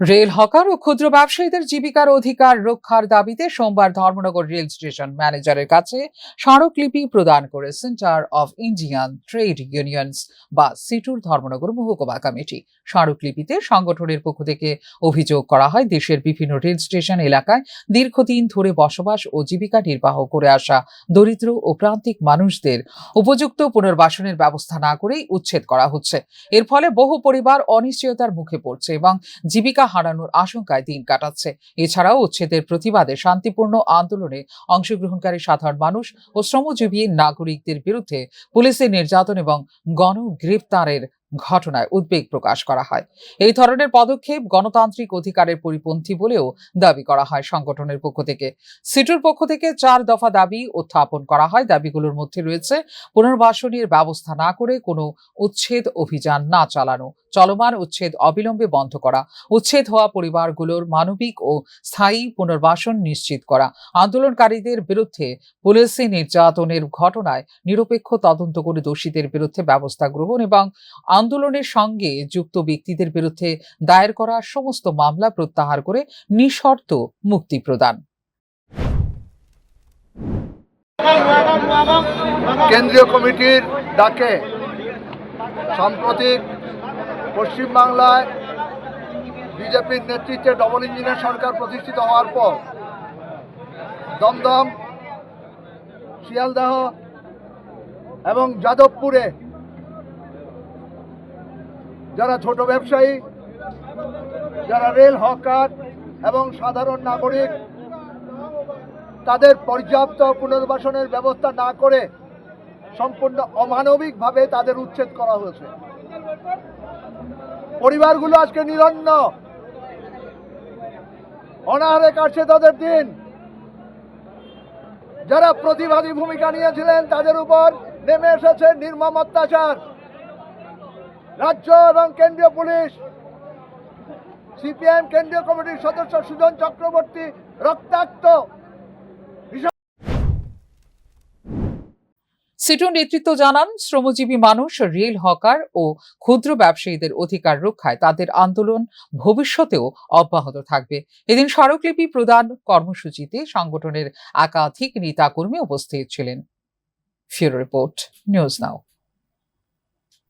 Rail hawker ও ক্ষুদ্র ব্যবসায়ীদের জীবিকার অধিকার রক্ষার দাবিতে সোমবার ধর্মনগর রেল স্টেশন ম্যানেজারের কাছে স্মারকলিপি প্রদান করে centre of Indian trade unions বা সিটুর ধর্মনগর মহকুমা কমিটি। স্মারকলিপিতে সংগঠনের পক্ষ থেকে অভিযোগ করা হয়, দেশের বিভিন্ন রেল স্টেশন এলাকায় দীর্ঘদিন ধরে বসবাস ও জীবিকা নির্বাহ করে আসা দরিদ্র ও প্রান্তিক মানুষদের উপযুক্ত পুনর্বাসনের ব্যবস্থা না করেই উচ্ছেদ করা হচ্ছে। এর ফলে বহু পরিবার অনিশ্চয়তার মুখে পড়ছে এবং জীবিকা হারানোর আশঙ্কায় দিন কাটাচ্ছে। এছাড়াও উচ্ছেদের প্রতিবাদে শান্তিপূর্ণ আন্দোলনে অংশগ্রহণকারী সাধারণ মানুষ ও শ্রমজীবী নাগরিকদের বিরুদ্ধে পুলিশের নির্যাতন এবং গণগ্রেফতারের ঘটনায় উদ্বেগ প্রকাশ করা হয়। এই ধরনের পদক্ষেপ গণতান্ত্রিক অধিকারের পরিপন্থী বলেও দাবি করা হয় সংগঠনের পক্ষ থেকে। সিটুর পক্ষ থেকে 4 দফা দাবি উত্থাপন করা হয়। দাবিগুলোর মধ্যে রয়েছে পুনর্বাসনের ব্যবস্থা না করে কোনো উচ্ছেদ অভিযান না চালানো, চলমান উচ্ছেদ অবিলম্বে বন্ধ করা, উচ্ছেদ হওয়া পরিবারগুলোর মানবিক ও স্থায়ী পুনর্বাসন নিশ্চিত করা, আন্দোলনকারীদের বিরুদ্ধে পুলিশি নির্যাতনের ঘটনায় নিরপেক্ষ তদন্ত করে দোষীদের বিরুদ্ধে ব্যবস্থা গ্রহণ এবং আন্দোলনের সঙ্গে যুক্ত ব্যক্তিদের বিরুদ্ধে দায়ের করা সমস্ত মামলা প্রত্যাহার করে নিঃশর্ত মুক্তি প্রদান। কেন্দ্রীয় কমিটির ডাকে সাম্প্রতিক পশ্চিমবাংলায় বিজেপির নেতৃত্বে ডবল ইঞ্জিনের সরকার প্রতিষ্ঠিত হওয়ার পর দমদম, শিয়ালদহ এবং যাদবপুরে যারা ছোট ব্যবসায়ী, যারা রেল হকার এবং সাধারণ নাগরিক, তাদের পর্যাপ্ত পুনর্বাসনের ব্যবস্থা না করে সম্পূর্ণ অমানবিকভাবে তাদের উচ্ছেদ করা হয়েছে। পরিবারগুলো আজকে নিরন্ন, অনাহারে কাটছে তাদের দিন। যারা প্রতিবাদী ভূমিকা নিয়েছিলেন তাদের উপর নেমে এসেছে নির্মম অত্যাচার। রাজ্য এবং কেন্দ্রীয় পুলিশ, সিপিএম কেন্দ্রীয় কমিটির সদস্য সুজন চক্রবর্তী রক্তাক্ত। সিটুর নেতৃত্ব জানান, শ্রমজীবী মানুষ, রেল হকার ও ক্ষুদ্র ব্যবসায়ীদের অধিকার রক্ষায় তাদের আন্দোলন ভবিষ্যতেও অব্যাহত থাকবে। এদিন স্মারকলিপি প্রদান কর্মসূচিতে সংগঠনের একাধিক নেতাকর্মী উপস্থিত ছিলেন। ফিউরো রিপোর্ট, নিউজ নাও।